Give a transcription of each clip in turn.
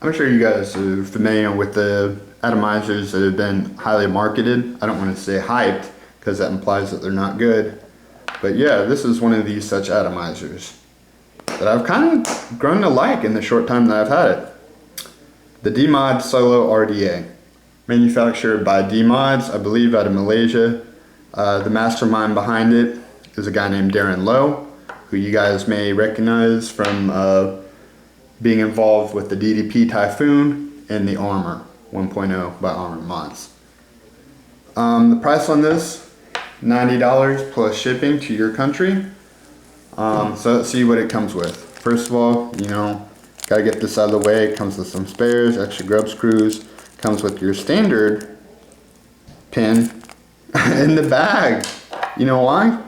I'm sure you guys are familiar with the atomizers that have been highly marketed. I don't want to say hyped because that implies that they're not good. But yeah, this is one of these such atomizers that I've kind of grown to like in the short time that I've had it. The Dee Mods Solo RDA. Manufactured by Dee Mods, I believe out of Malaysia. The mastermind behind it is a guy named Darren Lowe, who you guys may recognize from being involved with the DDP Typhoon and the Armor 1.0 by Armor Mods. The price on this, $90 plus shipping to your country. So let's see what it comes with. First of all, gotta get this out of the way. It comes with some spares, extra grub screws. Comes with your standard pin in the bag. You know why?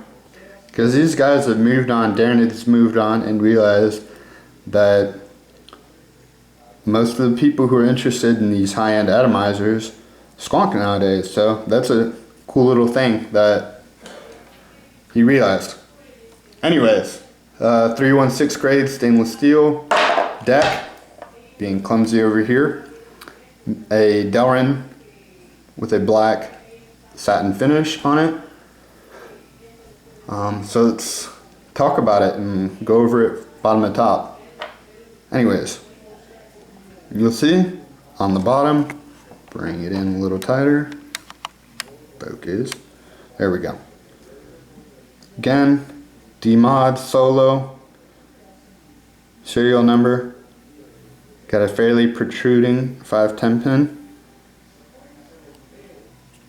Because these guys have moved on. Darren has moved on and realized that most of the people who are interested in these high-end atomizers squonk nowadays. So that's a cool little thing that he realized. Anyways, 316 grade stainless steel deck, being clumsy over here. A Delrin with a black satin finish on it. So let's talk about it and go over it bottom to top. Anyways, you'll see on the bottom, bring it in a little tighter, focus, there we go. Again, Dee Mods Solo, serial number, got a fairly protruding 510 pin.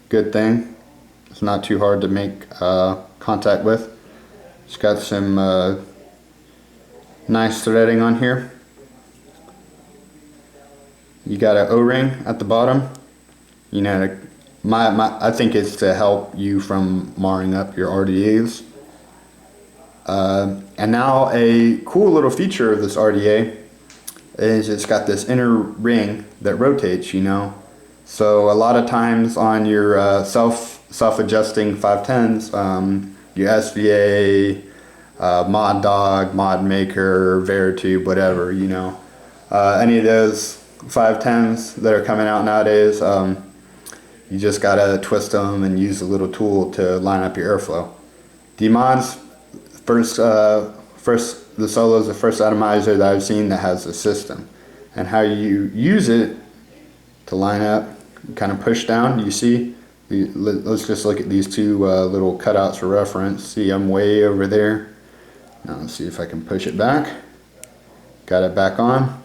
Good thing, it's not too hard to make contact with. It's got some nice threading on here. You got an O-ring at the bottom. I think it's to help you from marring up your RDAs. And now a cool little feature of this RDA is it's got this inner ring that rotates, So a lot of times on your self-adjusting 510s, your SVA, Mod Dog, Mod Maker, Veritube, whatever, any of those 510s that are coming out nowadays, you just gotta twist them and use a little tool to line up your airflow. Dee Mods, the Solo is the first atomizer that I've seen that has a system, and how you use it to line up, kind of push down. You see, let's just look at these two little cutouts for reference. See, I'm way over there. Now let's see if I can push it back. Got it back on.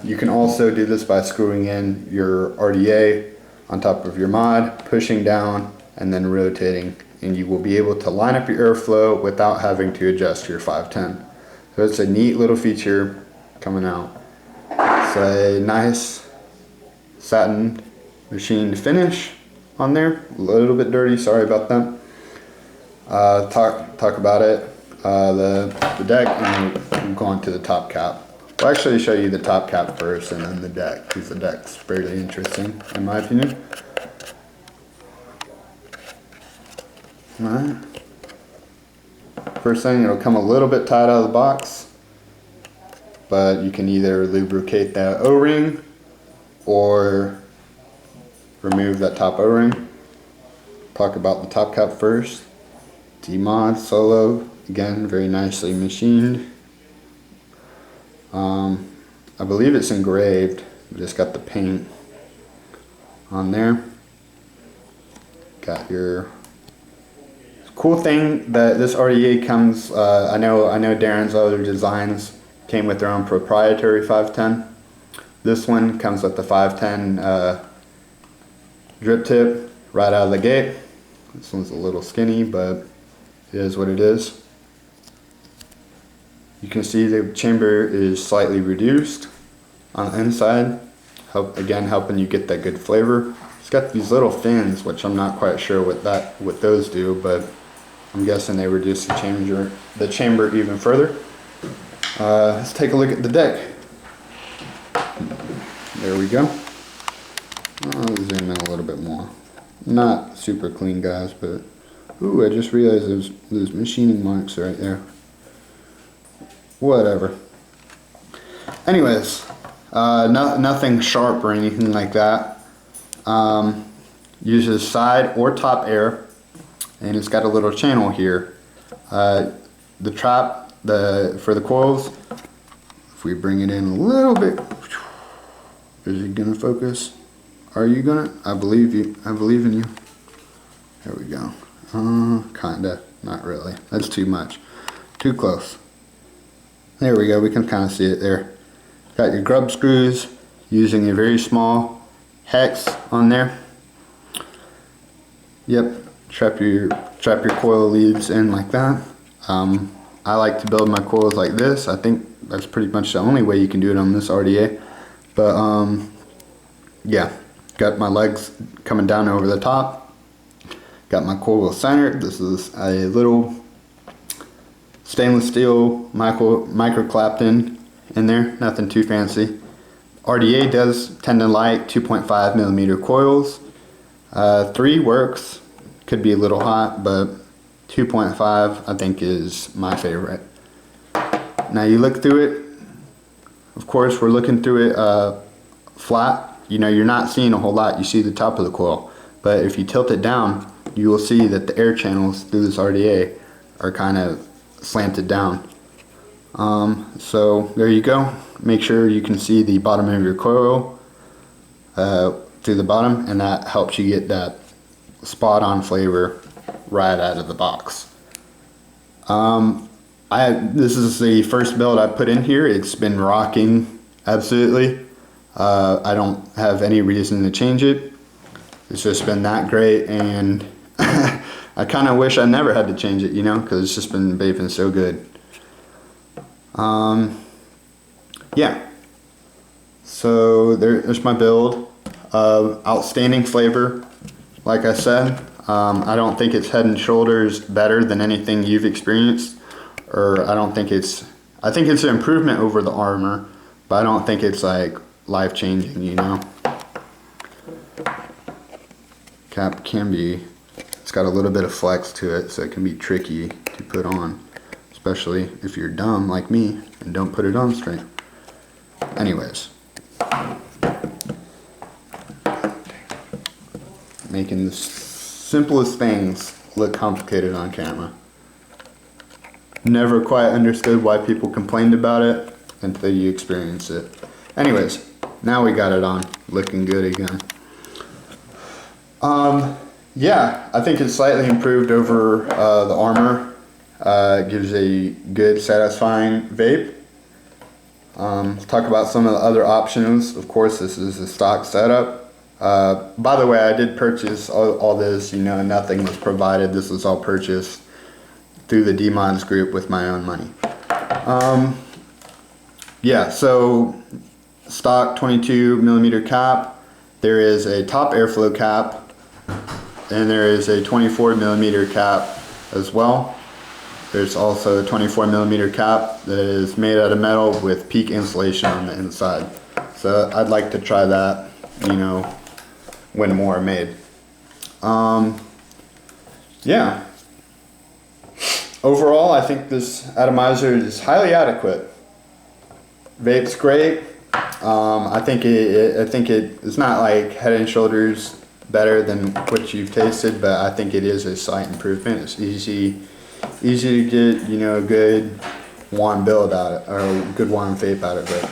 You can also do this by screwing in your RDA on top of your mod, pushing down, and then rotating, and you will be able to line up your airflow without having to adjust your 510. So it's a neat little feature coming out. It's a nice satin machined finish on there. A little bit dirty, sorry about that. Talk about it, the deck, and we'll go on to the top cap. I'll actually show you the top cap first and then the deck, because the deck's fairly interesting in my opinion. Alright. First thing, it'll come a little bit tight out of the box, but you can either lubricate that O-ring or remove that top O-ring. Talk about the top cap first. Dee Mods Solo, again, very nicely machined. I believe it's engraved, but it's got the paint on there. Got your cool thing that this RDA comes, I know Darren's other designs came with their own proprietary 510. This one comes with the 510 drip tip right out of the gate. This one's a little skinny, but it is what it is. You can see the chamber is slightly reduced on the inside, again helping you get that good flavor. It's got these little fins, which I'm not quite sure what those do, but I'm guessing they reduce the chamber even further. Let's take a look at the deck. There we go. I'll zoom in a little bit more. Not super clean, guys, but ooh, I just realized there's machining marks right there. Whatever. Anyways, Nothing sharp or anything like that. Uses side or top air, and it's got a little channel here. The trap, for the coils, if we bring it in a little bit, is it gonna focus? Are you gonna? I believe you. I believe in you. There we go. Kinda, not really. That's too much. Too close. There we go. We can kind of see it there. Got your grub screws using a very small hex on there. Yep. Trap your coil leads in like that. I like to build my coils like this. I think that's pretty much the only way you can do it on this RDA. But yeah, got my legs coming down over the top. Got my coil centered. This is a little stainless steel micro clapped in there. Nothing too fancy. RDA does tend to like 2.5 millimeter coils. 3 works. Could be a little hot, but 2.5 I think is my favorite. Now you look through it, of course we're looking through it flat. You know, you're not seeing a whole lot. You see the top of the coil, but if you tilt it down, you will see that the air channels through this RDA are kind of slanted down. So there you go. Make sure you can see the bottom of your coil through the bottom, and that helps you get that spot on flavor right out of the box. This is the first build I put in here. It's been rocking absolutely. I don't have any reason to change it. It's just been that great, and I kind of wish I never had to change it, you know, because it's just been vaping so good. Yeah. So there's my build. Outstanding flavor. Like I said, I don't think it's head and shoulders better than anything you've experienced, or I think it's an improvement over the Armor, but I don't think it's like life-changing, you know. Cap can be, it's got a little bit of flex to it, so it can be tricky to put on, especially if you're dumb like me and don't put it on straight. Anyways. Making the simplest things look complicated on camera. Never quite understood why people complained about it until you experience it. Anyways, now we got it on, looking good again. Yeah, I think it's slightly improved over the Armor. It gives a good, satisfying vape. Let's talk about some of the other options. Of course, this is a stock setup. By the way, I did purchase all this, you know, nothing was provided. This was all purchased through the Dee Mods group with my own money. Yeah, so stock 22 millimeter cap. There is a top airflow cap, and there is a 24 millimeter cap as well. There's also a 24 millimeter cap that is made out of metal with peak insulation on the inside. So I'd like to try that, you know, when more are made. Yeah. Overall, I think this atomizer is highly adequate. Vape's great. I think it's not like head and shoulders better than what you've tasted, but I think it is a slight improvement. It's easy to get, you know, a good wand build out of it, or a good wand vape out of it.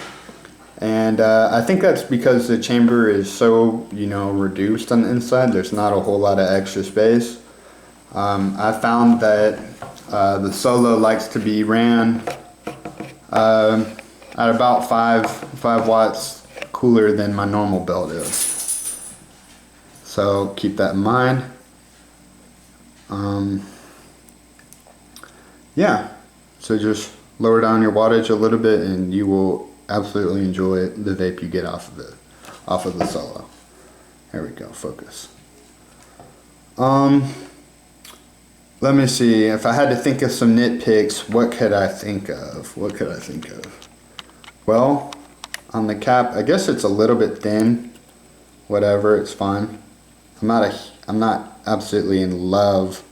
And I think that's because the chamber is so, you know, reduced on the inside. There's not a whole lot of extra space. I found that the Solo likes to be ran at about 5 watts cooler than my normal build is. So keep that in mind. Yeah, so just lower down your wattage a little bit and you will absolutely enjoy the vape you get off of it, off of the Solo. There we go, focus. Let me see, if I had to think of some nitpicks, what could I think of? Well, on the cap, I guess it's a little bit thin. Whatever, it's fine. I'm not absolutely in love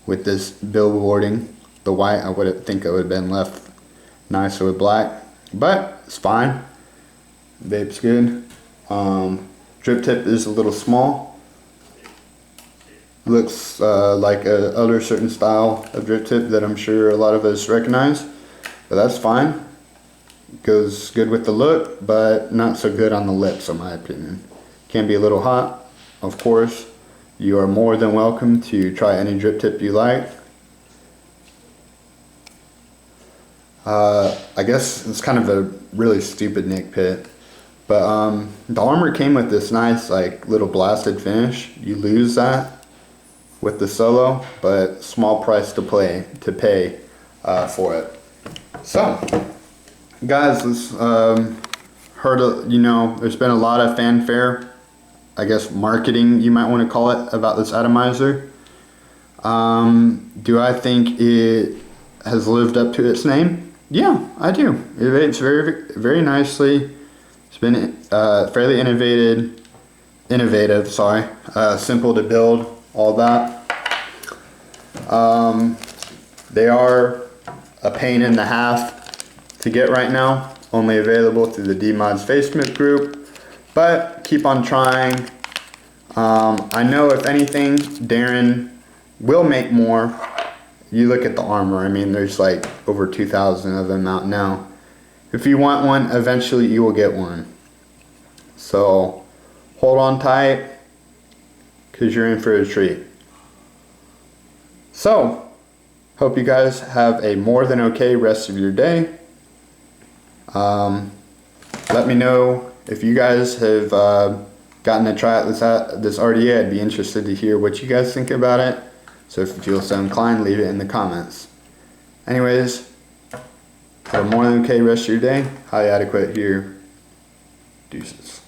with this billboarding. The white, I would think it would have been left nicer with black, but it's fine. Vape's good. Driptip is a little small. Looks like a other certain style of Driptip that I'm sure a lot of us recognize, but that's fine. Goes good with the look, but not so good on the lips in my opinion. Can be a little hot, of course. You are more than welcome to try any Driptip you like. I guess it's kind of a really stupid nitpick, but the armor came with this nice like little blasted finish. You lose that with the solo, but small price to pay for it. So guys, this there's been a lot of fanfare, I guess marketing you might want to call it, about this atomizer. Do I think it has lived up to its name? Yeah, I do. It vapes very, very nicely. It's been fairly innovative. Simple to build, all that. They are a pain in the half to get right now. Only available through the Dee Mods Facebook group, but keep on trying. I know if anything, Darren will make more. You look at the armor, I mean there's like over 2,000 of them out now. If you want one, eventually you will get one. So hold on tight, because you're in for a treat. So hope you guys have a more than okay rest of your day. Let me know if you guys have gotten to try out this RDA. I'd be interested to hear what you guys think about it. So if you feel so inclined, leave it in the comments. Anyways, have a more than okay rest of your day. HighlyAdequate here. Deuces.